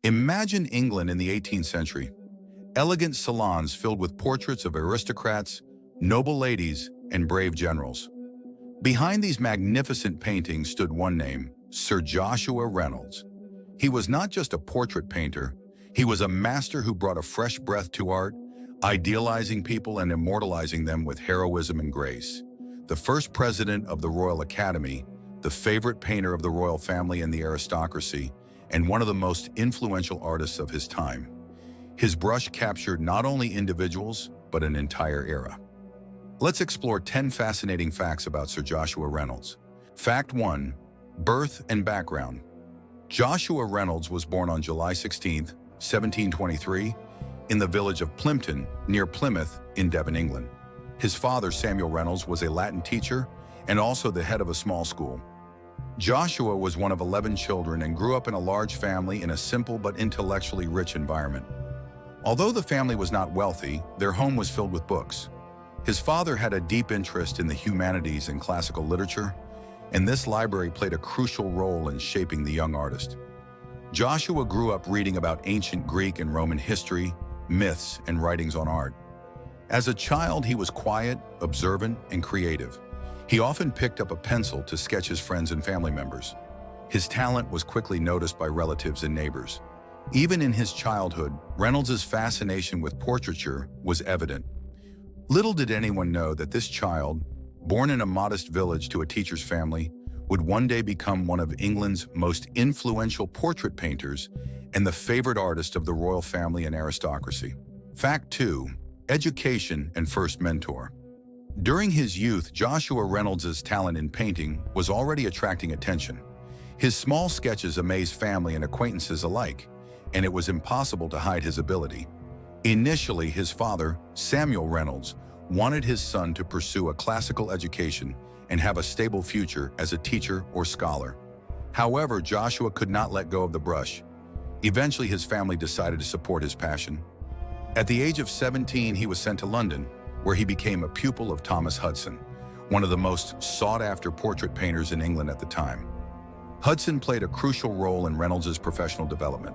Imagine England in the 18th century. Elegant salons filled with portraits of aristocrats, noble ladies, and brave generals. Behind these magnificent paintings stood one name, Sir Joshua Reynolds. He was not just a portrait painter, he was a master who brought a fresh breath to art, idealizing people and immortalizing them with heroism and grace. The first president of the Royal Academy, the favorite painter of the royal family and the aristocracy, and one of the most influential artists of his time. His brush captured not only individuals, but an entire era. Let's explore 10 fascinating facts about Sir Joshua Reynolds. Fact 1. Birth and background. Joshua Reynolds was born on July 16, 1723, in the village of Plympton, near Plymouth, in Devon, England. His father, Samuel Reynolds, was a Latin teacher and also the head of a small school. Joshua was one of 11 children and grew up in a large family in a simple but intellectually rich environment. Although the family was not wealthy, their home was filled with books. His father had a deep interest in the humanities and classical literature, and this library played a crucial role in shaping the young artist. Joshua grew up reading about ancient Greek and Roman history, myths, and writings on art. As a child, he was quiet, observant, and creative. He often picked up a pencil to sketch his friends and family members. His talent was quickly noticed by relatives and neighbors. Even in his childhood, Reynolds's fascination with portraiture was evident. Little did anyone know that this child, born in a modest village to a teacher's family, would one day become one of England's most influential portrait painters and the favorite artist of the royal family and aristocracy. Fact 2. Education and first mentor. During his youth, Joshua Reynolds' talent in painting was already attracting attention. His small sketches amazed family and acquaintances alike, and it was impossible to hide his ability. Initially, his father, Samuel Reynolds, wanted his son to pursue a classical education and have a stable future as a teacher or scholar. However, Joshua could not let go of the brush. Eventually, his family decided to support his passion. At the age of 17, he was sent to London, where he became a pupil of Thomas Hudson, one of the most sought-after portrait painters in England at the time. Hudson played a crucial role in Reynolds' professional development.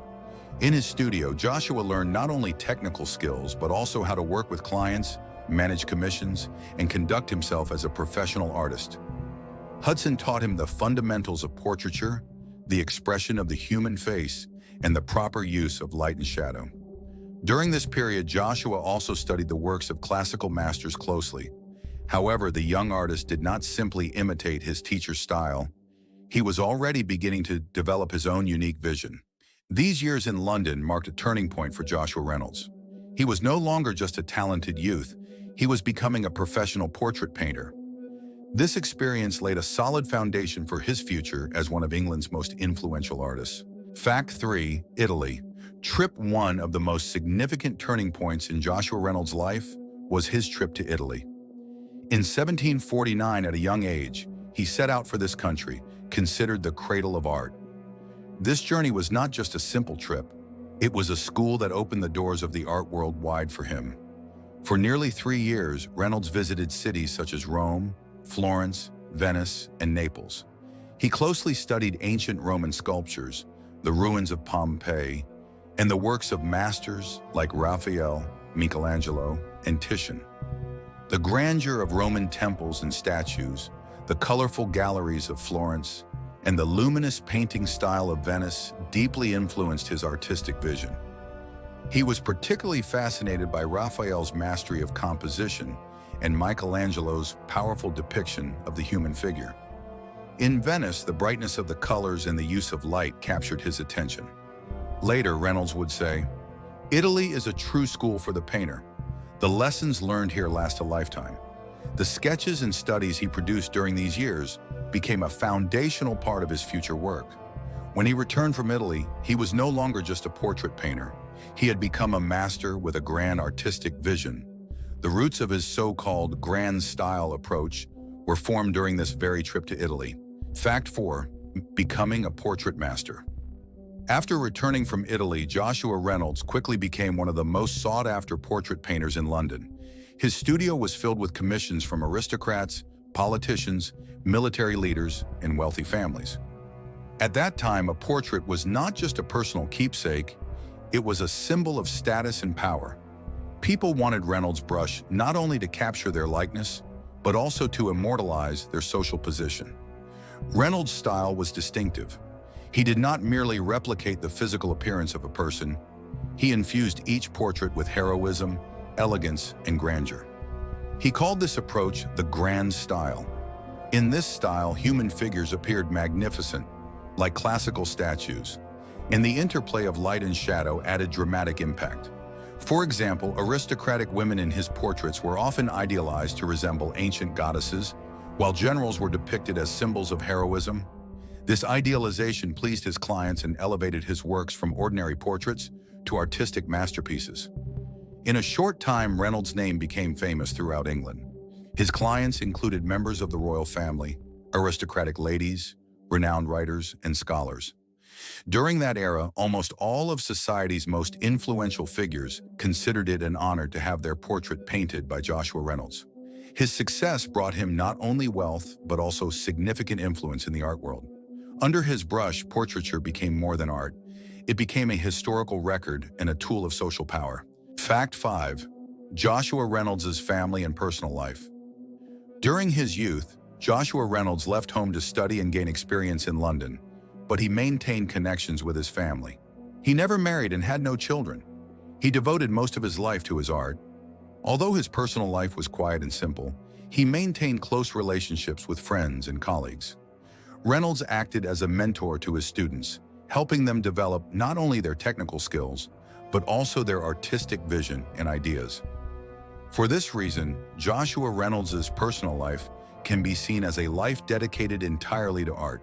In his studio, Joshua learned not only technical skills, but also how to work with clients, manage commissions, and conduct himself as a professional artist. Hudson taught him the fundamentals of portraiture, the expression of the human face, and the proper use of light and shadow. During this period, Joshua also studied the works of classical masters closely. However, the young artist did not simply imitate his teacher's style. He was already beginning to develop his own unique vision. These years in London marked a turning point for Joshua Reynolds. He was no longer just a talented youth, he was becoming a professional portrait painter. This experience laid a solid foundation for his future as one of England's most influential artists. Fact 3. Italy. Trip 1 of the most significant turning points in Joshua Reynolds' life was his trip to Italy. In 1749, at a young age, he set out for this country, considered the cradle of art. This journey was not just a simple trip. It was a school that opened the doors of the art world wide for him. For nearly 3 years, Reynolds visited cities such as Rome, Florence, Venice, and Naples. He closely studied ancient Roman sculptures, the ruins of Pompeii, and the works of masters like Raphael, Michelangelo, and Titian. The grandeur of Roman temples and statues, the colorful galleries of Florence, and the luminous painting style of Venice deeply influenced his artistic vision. He was particularly fascinated by Raphael's mastery of composition and Michelangelo's powerful depiction of the human figure. In Venice, the brightness of the colors and the use of light captured his attention. Later, Reynolds would say, "Italy is a true school for the painter. The lessons learned here last a lifetime." The sketches and studies he produced during these years became a foundational part of his future work. When he returned from Italy, he was no longer just a portrait painter. He had become a master with a grand artistic vision. The roots of his so-called grand style approach were formed during this very trip to Italy. Fact 4. Becoming a portrait master. After returning from Italy, Joshua Reynolds quickly became one of the most sought-after portrait painters in London. His studio was filled with commissions from aristocrats, politicians, military leaders, and wealthy families. At that time, a portrait was not just a personal keepsake, it was a symbol of status and power. People wanted Reynolds' brush not only to capture their likeness, but also to immortalize their social position. Reynolds' style was distinctive. He did not merely replicate the physical appearance of a person, he infused each portrait with heroism, elegance, and grandeur. He called this approach the grand style. In this style, human figures appeared magnificent, like classical statues, and the interplay of light and shadow added dramatic impact. For example, aristocratic women in his portraits were often idealized to resemble ancient goddesses, while generals were depicted as symbols of heroism. This idealization pleased his clients and elevated his works from ordinary portraits to artistic masterpieces. In a short time, Reynolds' name became famous throughout England. His clients included members of the royal family, aristocratic ladies, renowned writers, and scholars. During that era, almost all of society's most influential figures considered it an honor to have their portrait painted by Joshua Reynolds. His success brought him not only wealth, but also significant influence in the art world. Under his brush, portraiture became more than art. It became a historical record and a tool of social power. Fact 5. Joshua Reynolds' family and personal life. During his youth, Joshua Reynolds left home to study and gain experience in London, but he maintained connections with his family. He never married and had no children. He devoted most of his life to his art. Although his personal life was quiet and simple, he maintained close relationships with friends and colleagues. Reynolds acted as a mentor to his students, helping them develop not only their technical skills, but also their artistic vision and ideas. For this reason, Joshua Reynolds' personal life can be seen as a life dedicated entirely to art.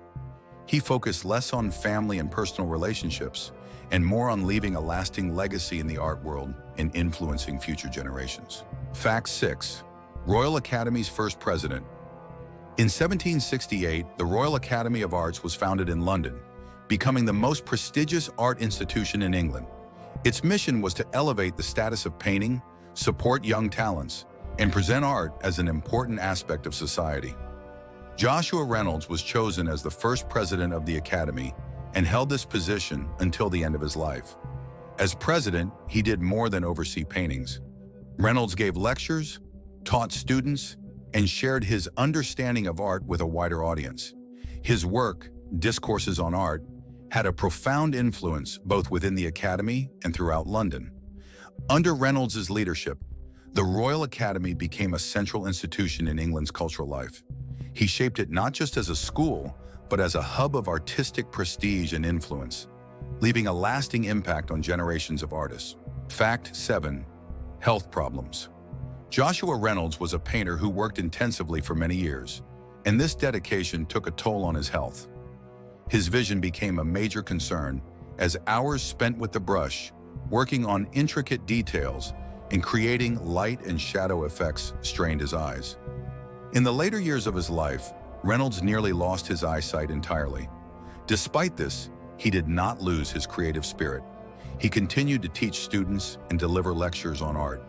He focused less on family and personal relationships and more on leaving a lasting legacy in the art world and influencing future generations. Fact 6. Royal Academy's first president. In 1768, the Royal Academy of Arts was founded in London, becoming the most prestigious art institution in England. Its mission was to elevate the status of painting, support young talents, and present art as an important aspect of society. Joshua Reynolds was chosen as the first president of the Academy and held this position until the end of his life. As president, he did more than oversee paintings. Reynolds gave lectures, taught students, and shared his understanding of art with a wider audience. His work, Discourses on Art, had a profound influence both within the Academy and throughout London. Under Reynolds' leadership, the Royal Academy became a central institution in England's cultural life. He shaped it not just as a school, but as a hub of artistic prestige and influence, leaving a lasting impact on generations of artists. Fact 7. Health problems. Joshua Reynolds was a painter who worked intensively for many years, and this dedication took a toll on his health. His vision became a major concern as hours spent with the brush, working on intricate details and creating light and shadow effects strained his eyes. In the later years of his life, Reynolds nearly lost his eyesight entirely. Despite this, he did not lose his creative spirit. He continued to teach students and deliver lectures on art.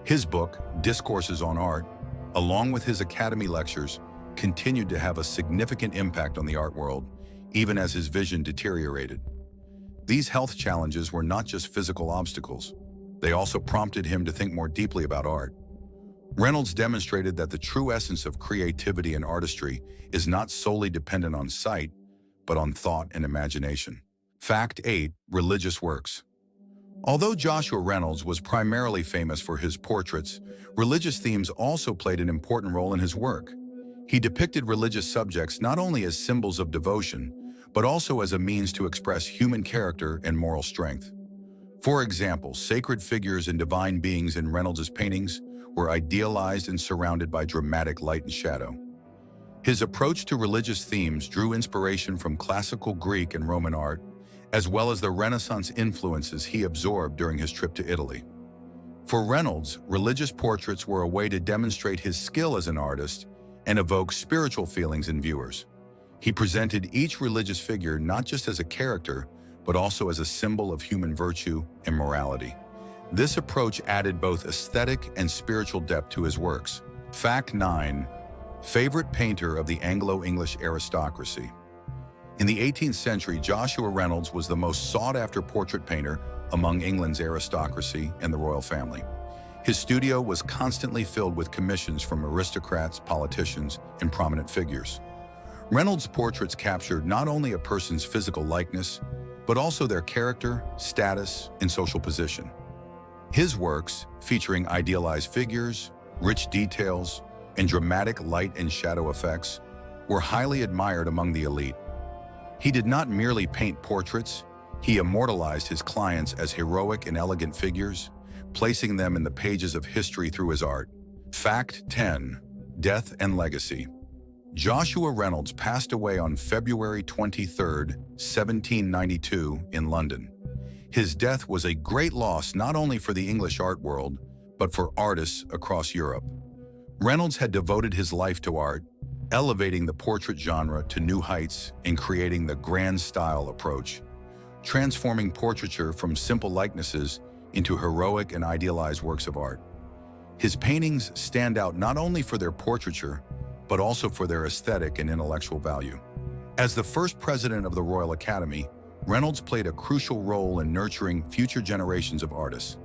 His book, Discourses on Art, along with his Academy lectures, continued to have a significant impact on the art world, even as his vision deteriorated. These health challenges were not just physical obstacles. They also prompted him to think more deeply about art. Reynolds demonstrated that the true essence of creativity and artistry is not solely dependent on sight, but on thought and imagination. Fact 8. Religious works. Although Joshua Reynolds was primarily famous for his portraits, religious themes also played an important role in his work. He depicted religious subjects not only as symbols of devotion, but also as a means to express human character and moral strength. For example, sacred figures and divine beings in Reynolds' paintings were idealized and surrounded by dramatic light and shadow. His approach to religious themes drew inspiration from classical Greek and Roman art, as well as the Renaissance influences he absorbed during his trip to Italy. For Reynolds, religious portraits were a way to demonstrate his skill as an artist and evoke spiritual feelings in viewers. He presented each religious figure not just as a character, but also as a symbol of human virtue and morality. This approach added both aesthetic and spiritual depth to his works. Fact 9. Favorite painter of the Anglo-English aristocracy. In the 18th century, Joshua Reynolds was the most sought-after portrait painter among England's aristocracy and the royal family. His studio was constantly filled with commissions from aristocrats, politicians, and prominent figures. Reynolds' portraits captured not only a person's physical likeness, but also their character, status, and social position. His works, featuring idealized figures, rich details, and dramatic light and shadow effects, were highly admired among the elite. He did not merely paint portraits, he immortalized his clients as heroic and elegant figures, placing them in the pages of history through his art. Fact 10. Death and Legacy. Joshua Reynolds passed away on February 23, 1792, in London. His death was a great loss not only for the English art world, but for artists across Europe. Reynolds had devoted his life to art, elevating the portrait genre to new heights and creating the grand style approach, transforming portraiture from simple likenesses into heroic and idealized works of art. His paintings stand out not only for their portraiture, but also for their aesthetic and intellectual value. As the first president of the Royal Academy, Reynolds played a crucial role in nurturing future generations of artists.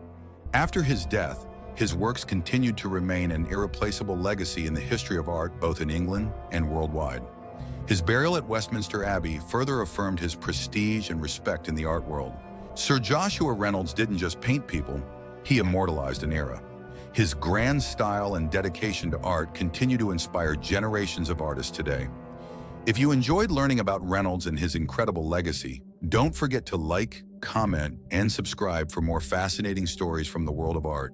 After his death, his works continued to remain an irreplaceable legacy in the history of art both in England and worldwide. His burial at Westminster Abbey further affirmed his prestige and respect in the art world. Sir Joshua Reynolds didn't just paint people, he immortalized an era. His grand style and dedication to art continue to inspire generations of artists today. If you enjoyed learning about Reynolds and his incredible legacy, don't forget to like, comment, and subscribe for more fascinating stories from the world of art.